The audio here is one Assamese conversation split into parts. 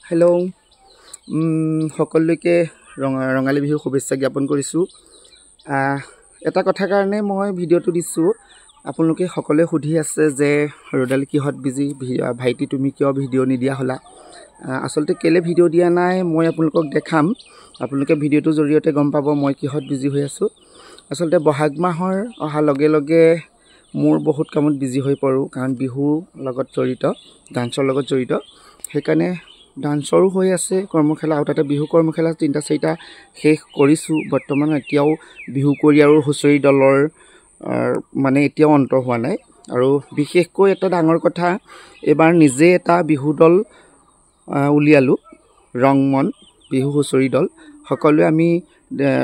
হেল্ল' সকলোকে ৰঙালী বিহু শুভেচ্ছা জ্ঞাপন কৰিছোঁ। এটা কথাৰ কাৰণে মই ভিডিঅ'টো দিছোঁ। আপোনালোকে সকলোৱে সুধি আছে যে ৰ'দালি কিহত বিজি, ভাইটি তুমি কিয় ভিডিঅ' নিদিয়া হ'লা। আচলতে কেলৈ ভিডিঅ' দিয়া নাই মই আপোনালোকক দেখাম। আপোনালোকে ভিডিঅ'টোৰ জৰিয়তে গম পাব মই কিহত বিজি হৈ আছোঁ। আচলতে বহাগ মাহৰ অহাৰ লগে লগে মোৰ বহুত কামত বিজি হৈ পৰোঁ, কাৰণ বিহুৰ লগত জড়িত, ডান্সৰ লগত জড়িত। সেইকাৰণে ডান্সৰো হৈ আছে কৰ্মশালা, আৰু তাতে বিহু কৰ্মশালা 3-4টা শেষ কৰিছোঁ। বৰ্তমান এতিয়াও বিহু কৰি আৰু হুঁচৰি দলৰ মানে এতিয়াও অন্ত হোৱা নাই। আৰু বিশেষকৈ এটা ডাঙৰ কথা, এইবাৰ নিজে এটা বিহু দল উলিয়ালোঁ, ৰংমন বিহু হুঁচৰি দল। সকলোৱে আমি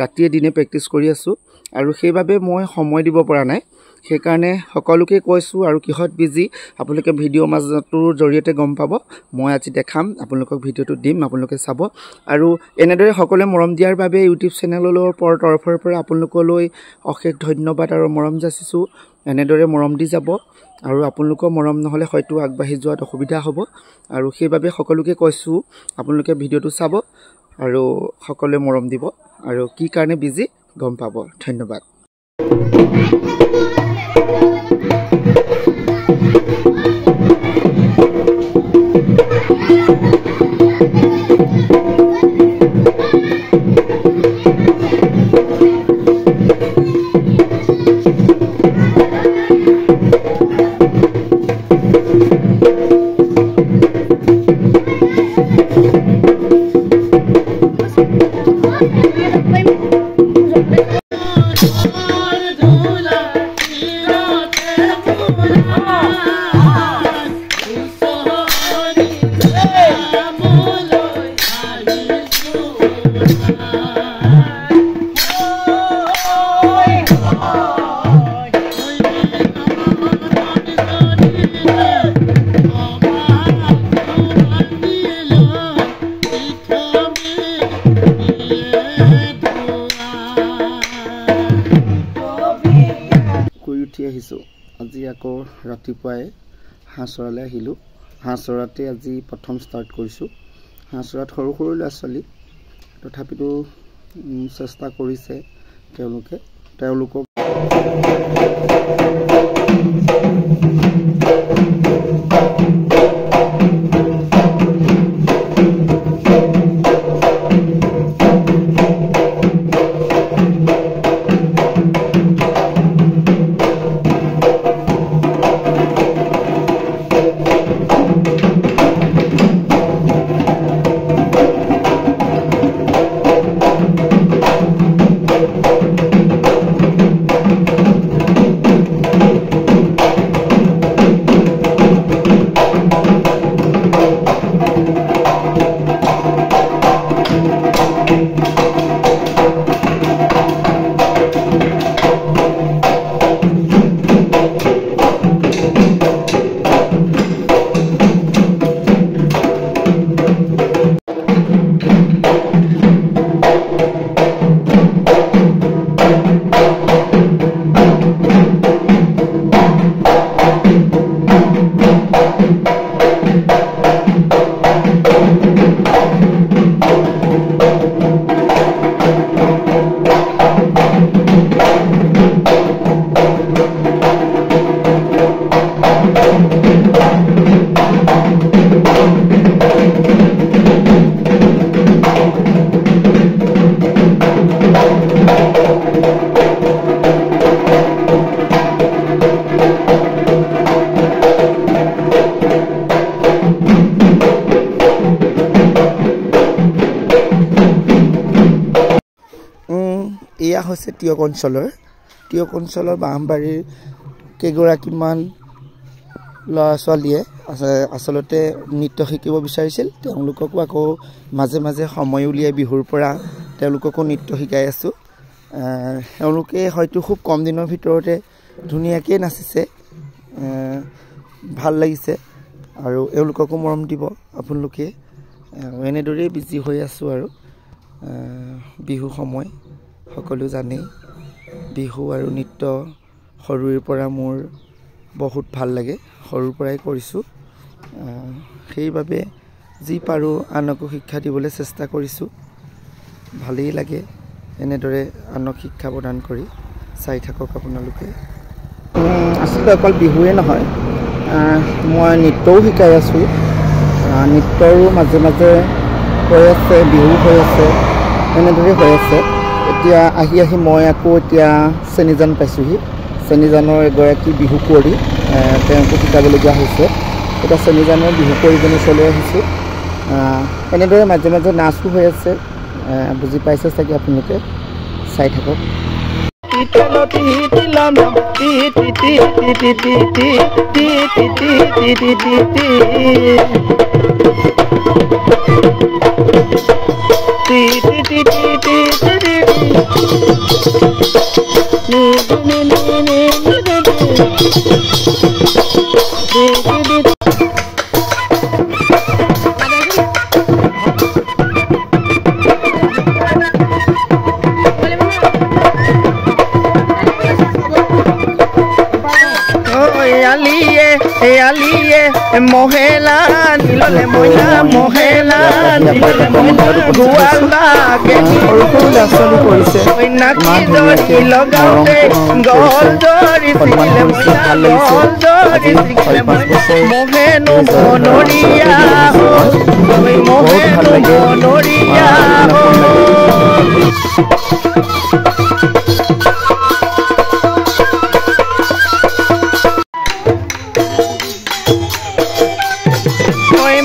ৰাতিয়ে দিনে প্ৰেক্টিছ কৰি আছোঁ, আৰু সেইবাবে মই সময় দিব পৰা নাই। সেইকাৰণে সকলোকে কৈছোঁ, আৰু কিহত বিজি আপোনালোকে ভিডিঅ' মাজটোৰ জৰিয়তে গম পাব। মই আজি দেখাম, আপোনালোকক ভিডিঅ'টো দিম, আপোনালোকে চাব। আৰু এনেদৰে সকলোৱে মৰম দিয়াৰ বাবে ইউটিউব চেনেলৰ তৰফৰ পৰা আপোনালোকলৈ অশেষ ধন্যবাদ আৰু মৰম যাচিছোঁ। এনেদৰে মৰম দি যাব, আৰু আপোনালোকৰ মৰম নহ'লে হয়তো আগবাঢ়ি যোৱাত অসুবিধা হ'ব। আৰু সেইবাবে সকলোকে কৈছোঁ আপোনালোকে ভিডিঅ'টো চাব আৰু সকলোৱে মৰম দিব, আৰু কি কাৰণে বিজি গম পাব। ধন্যবাদ। উঠি আহিছোঁ। আজি আকৌ ৰাতিপুৱাই হাঁহ চৰালৈ আহিলোঁ। হাঁহ চৰাতে আজি প্ৰথম ষ্টাৰ্ট কৰিছোঁ। হাঁহ চৰাত সৰু সৰু ল'ৰা ছোৱালী, তথাপিতো চেষ্টা কৰিছে তেওঁলোকক এয়া হৈছে টিয়ক অঞ্চলৰ বাঁহবাৰীৰ কেইগৰাকীমান ল'ৰা ছোৱালীয়ে আচলতে নৃত্য শিকিব বিচাৰিছিল। তেওঁলোককো আকৌ মাজে মাজে সময় উলিয়াই বিহুৰ পৰা তেওঁলোককো নৃত্য শিকাই আছোঁ। তেওঁলোকে হয়তো খুব কম দিনৰ ভিতৰতে ধুনীয়াকৈ নাচিছে, ভাল লাগিছে, আৰু এওঁলোককো মৰম দিব আপোনালোকে। এনেদৰেই বিজি হৈ আছোঁ। আৰু বিহু সময় সকলো জানেই, বিহু আৰু নৃত্য সৰুৰে পৰা মোৰ বহুত ভাল লাগে, সৰুৰ পৰাই কৰিছোঁ। সেইবাবে যি পাৰোঁ আনকো শিক্ষা দিবলৈ চেষ্টা কৰিছোঁ। ভালেই লাগে এনেদৰে আনক শিক্ষা প্ৰদান কৰি। চাই থাকক আপোনালোকে। আচলতে অকল বিহুৱে নহয়, মই নৃত্যও শিকাই আছোঁ। নৃত্যৰো মাজে মাজে হৈ আছে, বিহু হৈ আছে, এনেদৰে হৈ আছে। এতিয়া আহি মই আকৌ এতিয়া চেনিজান পাইছোঁহি। চেনিজানৰ এগৰাকী বিহু কুঁৱৰী, তেওঁকো শিকাবলগীয়া হৈছে। এতিয়া চেনিজানৰ বিহু কুঁৱৰীজনী ওচৰলৈ আহিছোঁ। এনেদৰে মাজে মাজে নাচো হৈ আছে, বুজি পাইছে চাগে আপোনালোকে। চাই থাকক। মহেলা নীললে মইনা মহেলা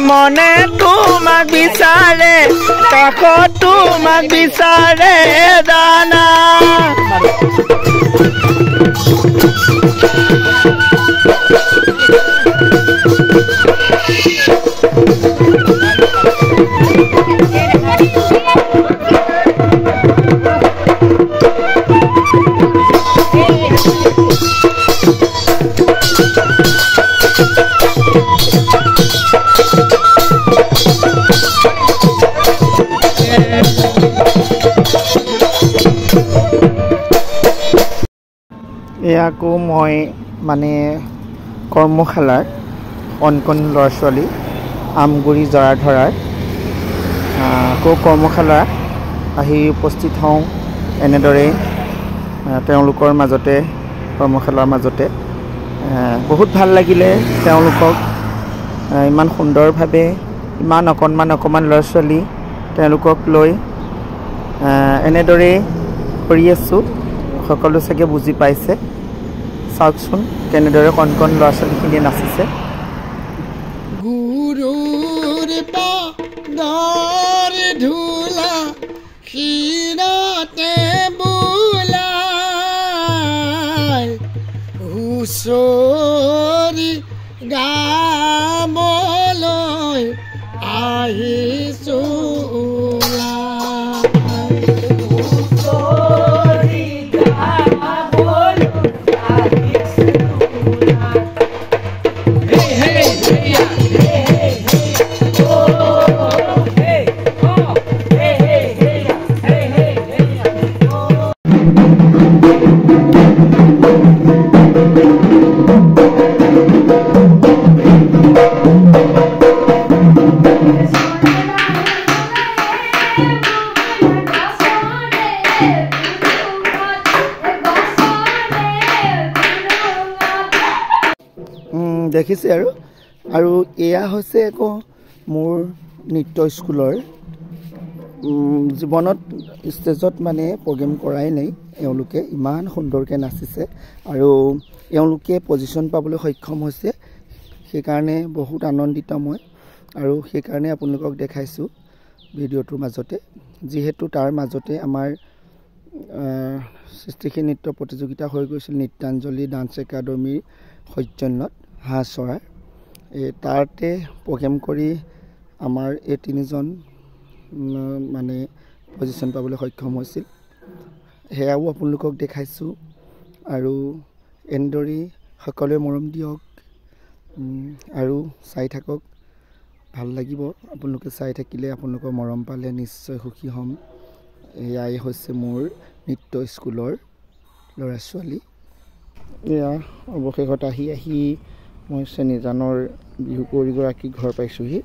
মনে তোমাক বিচাৰে, কাষত তোমাক বিচাৰে দানা। আকৌ মই মানে কৰ্মশালাৰ কণ কণ ল'ৰা ছোৱালী আমগুৰি জৰা ধৰাৰ আকৌ কৰ্মশালা আহি উপস্থিত হওঁ। এনেদৰে তেওঁলোকৰ মাজতে কৰ্মশালাৰ মাজতে বহুত ভাল লাগিলে। তেওঁলোকক ইমান সুন্দৰভাৱে ইমান অকণমান ল'ৰা ছোৱালী তেওঁলোকক লৈ এনেদৰে কৰি আছোঁ। সকলো চাগে বুজি পাইছে। চাওকচোন কেনেদৰে কণ কণ ল'ৰা ছোৱালীখিনিয়ে নাচিছে। গুৰুৰ পাদৰ ধূলা শিৰতে বোলাই হুঁচৰি গাবলৈ আহিছোঁ। দেখিছে আৰু এয়া হৈছে আকৌ মোৰ নৃত্য স্কুলৰ। জীৱনত ষ্টেজত মানে প্ৰগ্ৰেম কৰাই নাই। এওঁলোকে ইমান সুন্দৰকৈ নাচিছে আৰু এওঁলোকে পজিশ্যন পাবলৈ সক্ষম হৈছে। সেইকাৰণে বহুত আনন্দিত মই, আৰু সেইকাৰণে আপোনালোকক দেখাইছোঁ ভিডিঅ'টোৰ মাজতে। যিহেতু তাৰ মাজতে আমাৰ সৃষ্টিশীল নৃত্য প্ৰতিযোগিতা হৈ গৈছিল নৃত্যাঞ্জলি ডান্স একাডেমীৰ সৌজন্যত হাঁহচৰাৰ। তাতে প্ৰগ্ৰেম কৰি আমাৰ এই তিনিজন মানে পজিশ্যন পাবলৈ সক্ষম হৈছিল। সেয়াও আপোনালোকক দেখাইছোঁ। আৰু এনেদৰেই সকলোৱে মৰম দিয়ক আৰু চাই থাকক। ভাল লাগিব আপোনালোকে চাই থাকিলে। আপোনালোকৰ মৰম পালে নিশ্চয় সুখী হ'ম। এয়াই হৈছে মোৰ নৃত্য স্কুলৰ ল'ৰা ছোৱালী। এয়া অৱশেষত আহি মই চেনিজানৰ বিহু কুঁৱৰীগৰাকীক ঘৰ পাইছোঁহি।